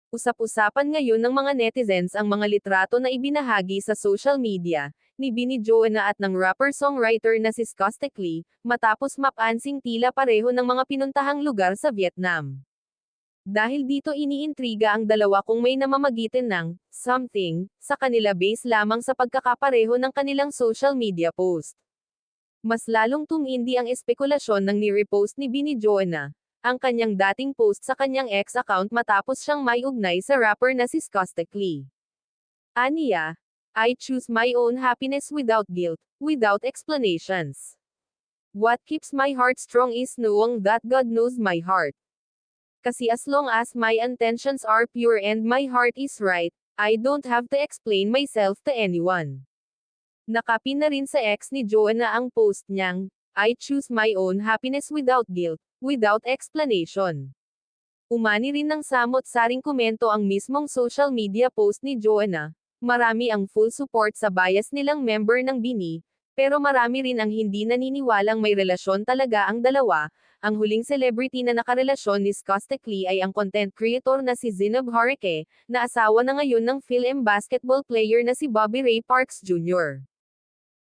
Usap-usapan ngayon ng mga netizens ang mga litrato na ibinahagi sa social media, ni Bini Joanna at ng rapper-songwriter na si Skostek Lee, matapos mapansing tila pareho ng mga pinuntahang lugar sa Vietnam. Dahil dito iniintriga ang dalawa kung may namamagitan ng something sa kanila base lamang sa pagkakapareho ng kanilang social media post. Mas lalong tumindi ang espekulasyon ng ni-repost ni Bini Joanna ang kanyang dating post sa kanyang ex account matapos siyang may ugnay sa rapper na si Skostek Lee. Aniya, I choose my own happiness without guilt, without explanations. What keeps my heart strong is knowing that God knows my heart. Kasi as long as my intentions are pure and my heart is right, I don't have to explain myself to anyone. Nakapin na rin sa ex ni Joanna ang post niyang, I choose my own happiness without guilt, without explanation. Umani rin ng samot-saring komento ang mismong social media post ni Joanna. Marami ang full support sa bias nilang member ng Bini, pero marami rin ang hindi naniniwalang may relasyon talaga ang dalawa. Ang huling celebrity na nakarelasyon ni Skostek Lee ay ang content creator na si Zinob Hareke, na asawa na ngayon ng Phil-Am basketball player na si Bobby Ray Parks Jr.